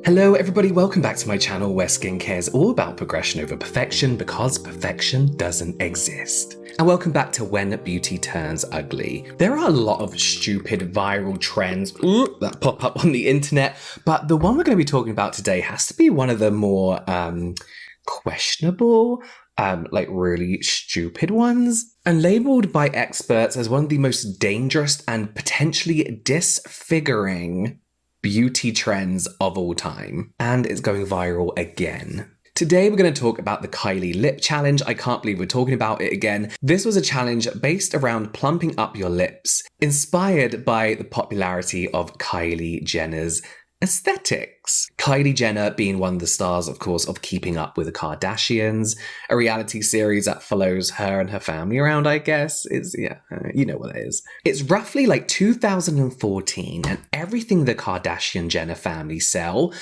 Hello everybody, welcome back to my channel where skincare is all about progression over perfection because perfection doesn't exist. And welcome back to When Beauty Turns Ugly. There are a lot of stupid viral trends that pop up on the internet, but the one we're going to be talking about today has to be one of the more questionable, really stupid ones, and labeled by experts as one of the most dangerous and potentially disfiguring beauty trends of all time, and it's going viral again. Today we're going to talk about the Kylie lip challenge. I can't believe we're talking about it again. This was a challenge based around plumping up your lips, inspired by the popularity of Kylie Jenner's aesthetics. Kylie Jenner being one of the stars, of course, of Keeping Up with the Kardashians, a reality series that follows her and her family around, I guess. You know what it is. It's roughly like 2014, and everything the Kardashian-Jenner family sells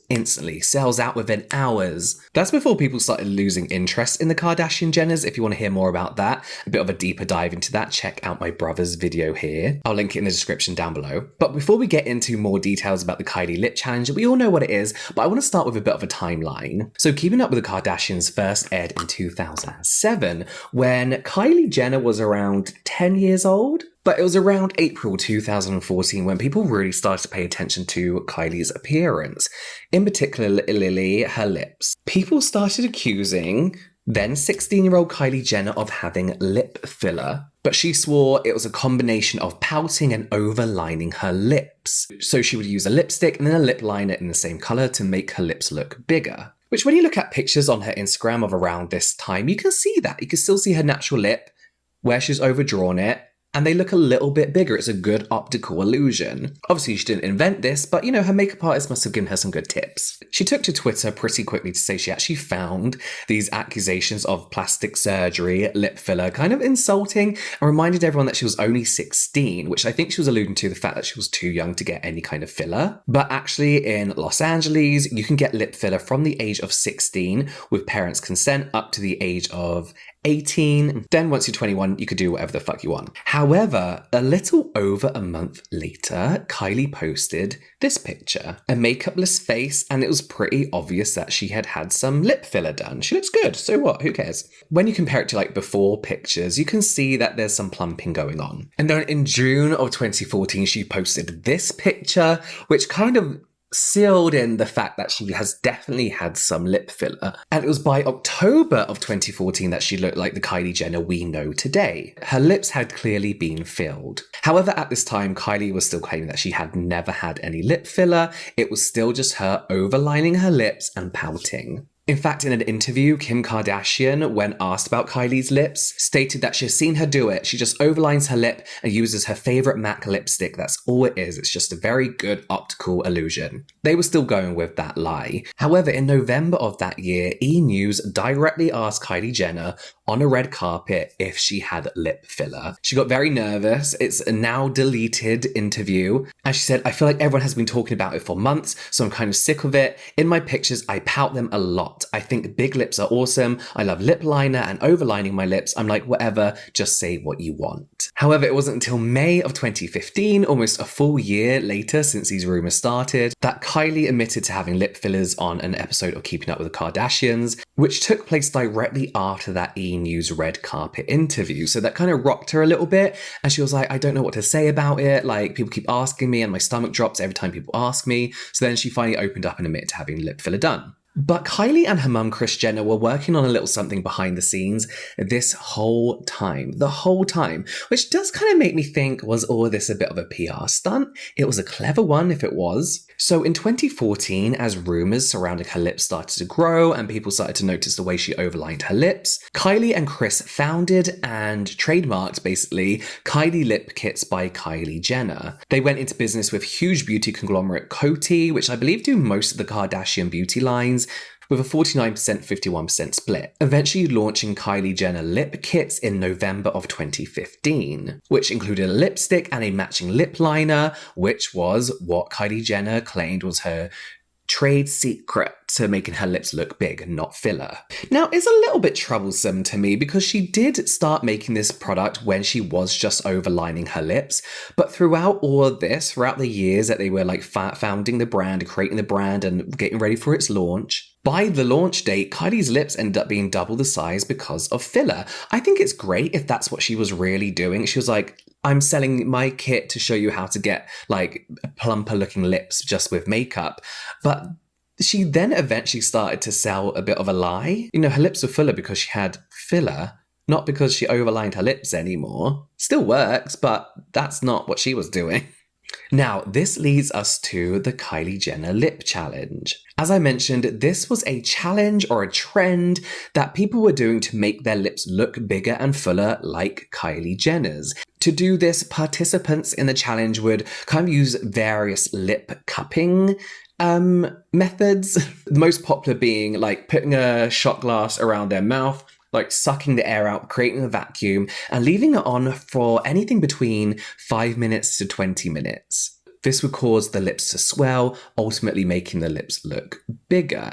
instantly, sells out within hours. That's before people started losing interest in the Kardashian-Jenners. If you want to hear more about that, a bit of a deeper dive into that, check out my brother's video here. I'll link it in the description down below. But before we get into more details about the Kylie lip challenge, we all know what it is, but I want to start with a bit of a timeline. So Keeping Up with the Kardashians first aired in 2007, when Kylie Jenner was around 10 years old. But it was around April 2014 when people really started to pay attention to Kylie's appearance, in particular her lips. People started accusing then 16-year-old Kylie Jenner of having lip filler, but she swore it was a combination of pouting and overlining her lips. So she would use a lipstick and then a lip liner in the same color to make her lips look bigger. Which, when you look at pictures on her Instagram of around this time, you can see that. You can still see her natural lip where she's overdrawn it, and they look a little bit bigger. It's a good optical illusion. Obviously, she didn't invent this, but her makeup artist must have given her some good tips. She took to Twitter pretty quickly to say she actually found these accusations of plastic surgery, lip filler, kind of insulting, and reminded everyone that she was only 16, which I think she was alluding to the fact that she was too young to get any kind of filler. But actually, in Los Angeles, you can get lip filler from the age of 16 with parents' consent up to the age of 18. Then once you're 21, you could do whatever the fuck you want. However, a little over a month later, Kylie posted this picture, a makeupless face, and it was pretty obvious that she had had some lip filler done. She looks good, so what? Who cares? When you compare it to before pictures, you can see that there's some plumping going on. And then in June of 2014, she posted this picture, which kind of sealed in the fact that she has definitely had some lip filler. And it was by October of 2014 that she looked like the Kylie Jenner we know today. Her lips had clearly been filled. However, at this time, Kylie was still claiming that she had never had any lip filler. It was still just her overlining her lips and pouting. In fact, in an interview, Kim Kardashian, when asked about Kylie's lips, stated that she has seen her do it. She just overlines her lip and uses her favorite MAC lipstick. That's all it is. It's just a very good optical illusion. They were still going with that lie. However, in November of that year, E! News directly asked Kylie Jenner on a red carpet if she had lip filler. She got very nervous. It's a now deleted interview. And she said, "I feel like everyone has been talking about it for months, so I'm kind of sick of it. In my pictures, I pout them a lot. I think big lips are awesome. I love lip liner and overlining my lips. I'm like, whatever, just say what you want." However, it wasn't until May of 2015, almost a full year later since these rumors started, that Kylie admitted to having lip fillers on an episode of Keeping Up with the Kardashians, which took place directly after that E! News red carpet interview. So that kind of rocked her a little bit. And she was like, I don't know what to say about it. People keep asking me and my stomach drops every time people ask me. So then she finally opened up and admitted to having lip filler done. But Kylie and her mum, Kris Jenner, were working on a little something behind the scenes this whole time. The whole time. Which does kind of make me think, was all this a bit of a PR stunt? It was a clever one if it was. So in 2014, as rumours surrounding her lips started to grow and people started to notice the way she overlined her lips, Kylie and Kris founded and trademarked, basically, Kylie Lip Kits by Kylie Jenner. They went into business with huge beauty conglomerate Coty, which I believe do most of the Kardashian beauty lines, with a 49% 51% split, eventually launching Kylie Jenner Lip Kits in November of 2015, which included a lipstick and a matching lip liner, which was what Kylie Jenner claimed was her trade secret to making her lips look big, not filler. Now, it's a little bit troublesome to me because she did start making this product when she was just overlining her lips. But throughout all of this, throughout the years that they were like founding the brand, creating the brand and getting ready for its launch, by the launch date, Kylie's lips ended up being double the size because of filler. I think it's great if that's what she was really doing. She was like, I'm selling my kit to show you how to get like plumper looking lips just with makeup. But she then eventually started to sell a bit of a lie. You know, her lips were fuller because she had filler, not because she overlined her lips anymore. Still works, but that's not what she was doing. Now, this leads us to the Kylie Jenner lip challenge. As I mentioned, this was a challenge or a trend that people were doing to make their lips look bigger and fuller like Kylie Jenner's. To do this, participants in the challenge would kind of use various lip cupping methods. The most popular being like putting a shot glass around their mouth, like sucking the air out, creating a vacuum, and leaving it on for anything between 5 minutes to 20 minutes. This would cause the lips to swell, ultimately making the lips look bigger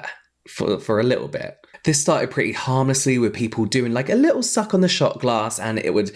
for a little bit. This started pretty harmlessly with people doing like a little suck on the shot glass and it would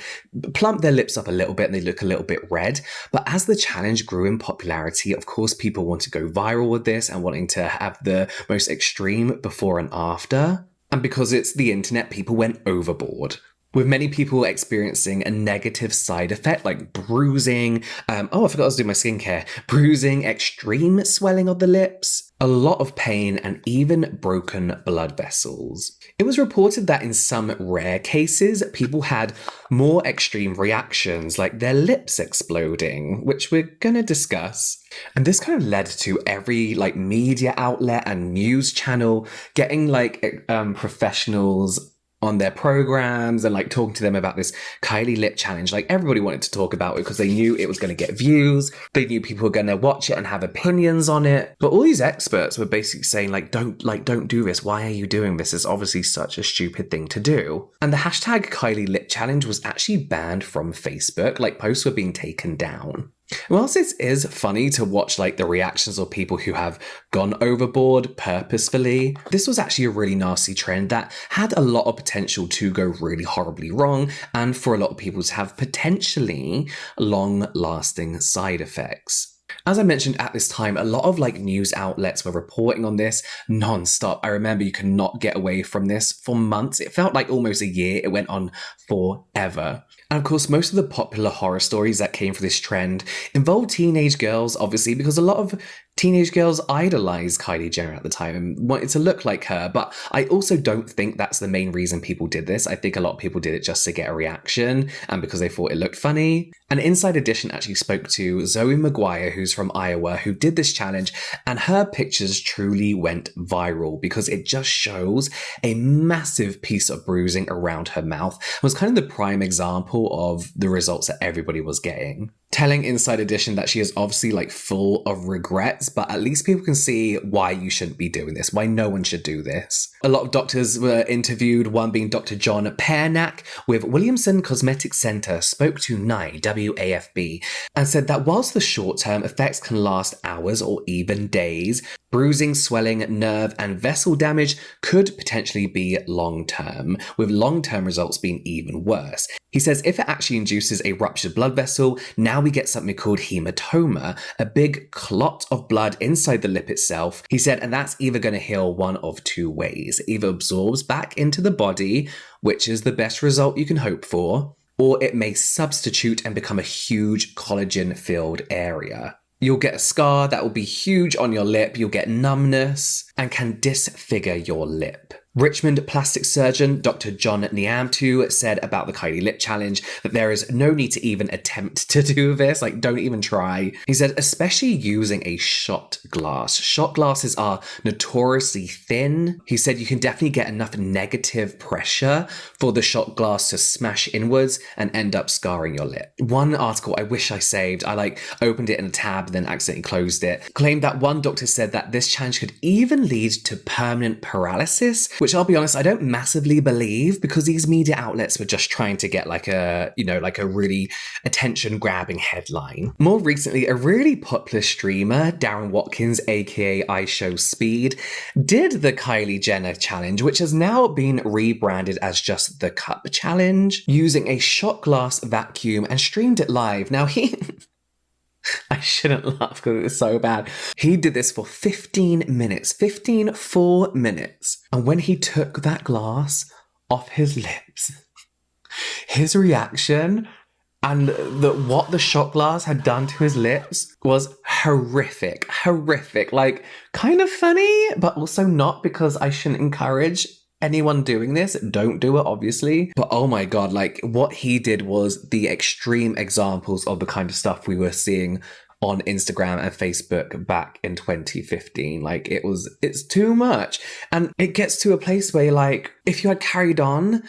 plump their lips up a little bit and they look a little bit red. But as the challenge grew in popularity, of course, people want to go viral with this and wanting to have the most extreme before and after. And because it's the internet, people went overboard, with many people experiencing a negative side effect like bruising. I forgot I was doing my skincare. Bruising, extreme swelling of the lips, a lot of pain, and even broken blood vessels. It was reported that in some rare cases, people had more extreme reactions, like their lips exploding, which we're going to discuss. And this kind of led to every like media outlet and news channel getting like professionals on their programs and like talking to them about this Kylie lip challenge. Like everybody wanted to talk about it because they knew it was going to get views. They knew people were going to watch it and have opinions on it. But all these experts were basically saying don't do this. Why are you doing this? It's obviously such a stupid thing to do. And the hashtag Kylie lip challenge was actually banned from Facebook. Like posts were being taken down. Whilst it is funny to watch like the reactions of people who have gone overboard purposefully, this was actually a really nasty trend that had a lot of potential to go really horribly wrong and for a lot of people to have potentially long-lasting side effects. As I mentioned at this time, a lot of like news outlets were reporting on this non-stop. I remember you could not get away from this for months. It felt like almost a year. It went on forever. And of course, most of the popular horror stories that came from this trend involved teenage girls, obviously, because a lot of teenage girls idolized Kylie Jenner at the time and wanted to look like her. But I also don't think that's the main reason people did this. I think a lot of people did it just to get a reaction and because they thought it looked funny. And Inside Edition actually spoke to Zoe Maguire, who's from Iowa, who did this challenge, and her pictures truly went viral because it just shows a massive piece of bruising around her mouth. It was kind of the prime example of the results that everybody was getting. Telling Inside Edition that she is obviously like full of regrets, but at least people can see why you shouldn't be doing this, why no one should do this. A lot of doctors were interviewed, one being Dr. John Pernack with Williamson Cosmetic Center, spoke to Nye, WAFB, and said that whilst the short-term effects can last hours or even days, bruising, swelling, nerve, and vessel damage could potentially be long-term, with long-term results being even worse. He says if it actually induces a ruptured blood vessel, now we get something called hematoma, a big clot of blood inside the lip itself. He said, and that's either going to heal one of two ways. It either absorbs back into the body, which is the best result you can hope for, or it may substitute and become a huge collagen-filled area. You'll get a scar that will be huge on your lip, you'll get numbness, and can disfigure your lip. Richmond plastic surgeon Dr. John Niamtu said about the Kylie lip challenge that there is no need to even attempt to do this, like don't even try. He said, especially using a shot glass. Shot glasses are notoriously thin. He said you can definitely get enough negative pressure for the shot glass to smash inwards and end up scarring your lip. One article I wish I saved, I opened it in a tab then accidentally closed it, claimed that one doctor said that this challenge could even lead to permanent paralysis, which I'll be honest, I don't massively believe, because these media outlets were just trying to get like a really attention-grabbing headline. More recently, a really popular streamer, Darren Watkins, aka I Show Speed, did the Kylie Jenner challenge, which has now been rebranded as just the Cup Challenge, using a shot glass vacuum, and streamed it live. Now I shouldn't laugh because it was so bad. He did this for 15 minutes, 4 minutes. And when he took that glass off his lips, his reaction and what the shot glass had done to his lips was horrific. Like, kind of funny, but also not, because I shouldn't encourage anyone doing this. Don't do it, obviously. But oh my God, like, what he did was the extreme examples of the kind of stuff we were seeing on Instagram and Facebook back in 2015. Like, it's too much. And it gets to a place where, like, if you had carried on,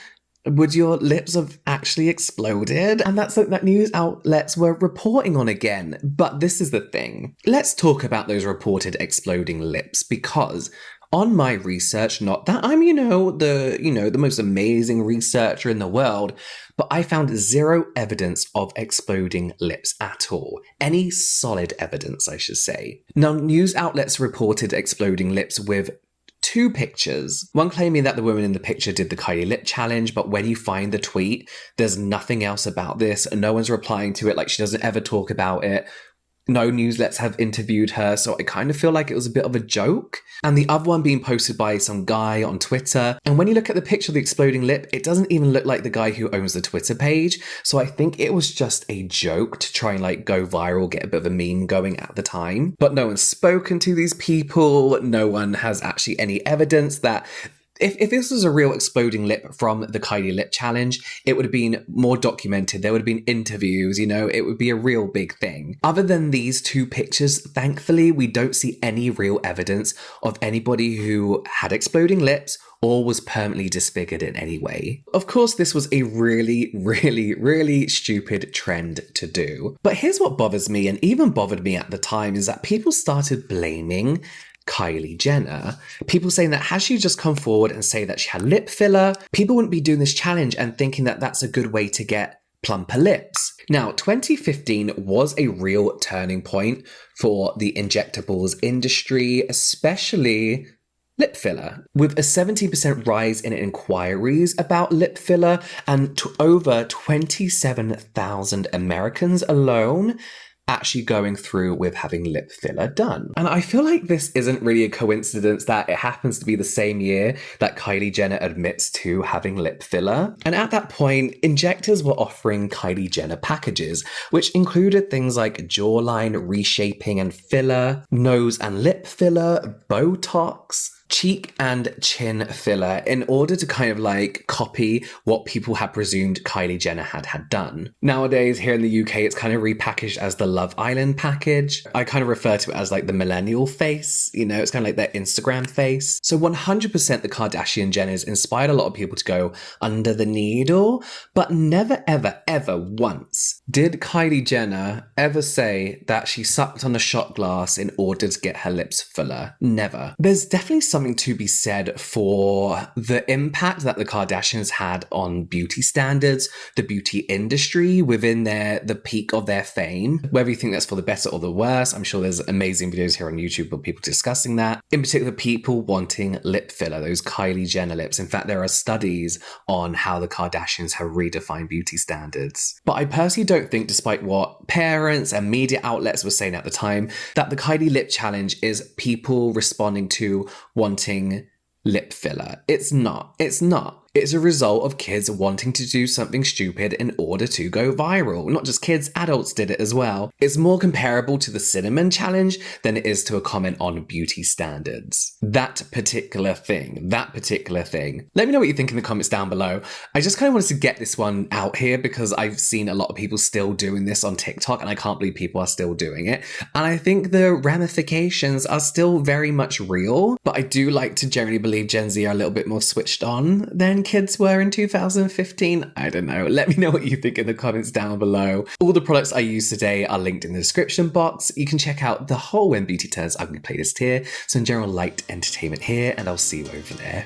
would your lips have actually exploded? And that's something that news outlets were reporting on again. But this is the thing. Let's talk about those reported exploding lips, because on my research, not that I'm, the most amazing researcher in the world, but I found zero evidence of exploding lips at all. Any solid evidence, I should say. Now, news outlets reported exploding lips with two pictures. One claiming that the woman in the picture did the Kylie lip challenge, but when you find the tweet, there's nothing else about this. No one's replying to it. Like, she doesn't ever talk about it. No newslets have interviewed her, so I kind of feel like it was a bit of a joke. And the other one being posted by some guy on Twitter. And when you look at the picture of the exploding lip, it doesn't even look like the guy who owns the Twitter page. So I think it was just a joke to try and like go viral, get a bit of a meme going at the time. But no one's spoken to these people. No one has actually any evidence that if this was a real exploding lip from the Kylie lip challenge, it would have been more documented. There would have been interviews, it would be a real big thing. Other than these two pictures, thankfully, we don't see any real evidence of anybody who had exploding lips or was permanently disfigured in any way. Of course, this was a really stupid trend to do. But here's what bothers me, and even bothered me at the time, is that people started blaming Kylie Jenner. People saying that had she just come forward and say that she had lip filler, people wouldn't be doing this challenge and thinking that that's a good way to get plumper lips. Now, 2015 was a real turning point for the injectables industry, especially lip filler, with a 70% rise in inquiries about lip filler and to over 27,000 Americans alone actually going through with having lip filler done. And I feel like this isn't really a coincidence that it happens to be the same year that Kylie Jenner admits to having lip filler. And at that point, injectors were offering Kylie Jenner packages, which included things like jawline reshaping and filler, nose and lip filler, Botox, cheek and chin filler, in order to kind of like copy what people had presumed Kylie Jenner had done. Nowadays, here in the UK, it's kind of repackaged as the Love Island package. I kind of refer to it as like the millennial face, it's kind of like their Instagram face. So 100% the Kardashian Jenners inspired a lot of people to go under the needle, but never, ever once did Kylie Jenner ever say that she sucked on a shot glass in order to get her lips fuller. Never. There's definitely something to be said for the impact that the Kardashians had on beauty standards, the beauty industry within the peak of their fame. Whether you think that's for the better or the worse, I'm sure there's amazing videos here on YouTube of people discussing that. In particular, people wanting lip filler, those Kylie Jenner lips. In fact, there are studies on how the Kardashians have redefined beauty standards. But I personally don't think, despite what parents and media outlets were saying at the time, that the Kylie lip challenge is people responding to wanting lip filler. It's not. It's a result of kids wanting to do something stupid in order to go viral. Not just kids, adults did it as well. It's more comparable to the cinnamon challenge than it is to a comment on beauty standards. That particular thing. Let me know what you think in the comments down below. I just kind of wanted to get this one out here because I've seen a lot of people still doing this on TikTok and I can't believe people are still doing it. And I think the ramifications are still very much real, but I do like to generally believe Gen Z are a little bit more switched on than kids were in 2015. I don't know. Let me know what you think in the comments down below. All the products I use today are linked in the description box. You can check out the whole When Beauty Turns Ugly playlist here. So in general, light entertainment here, and I'll see you over there.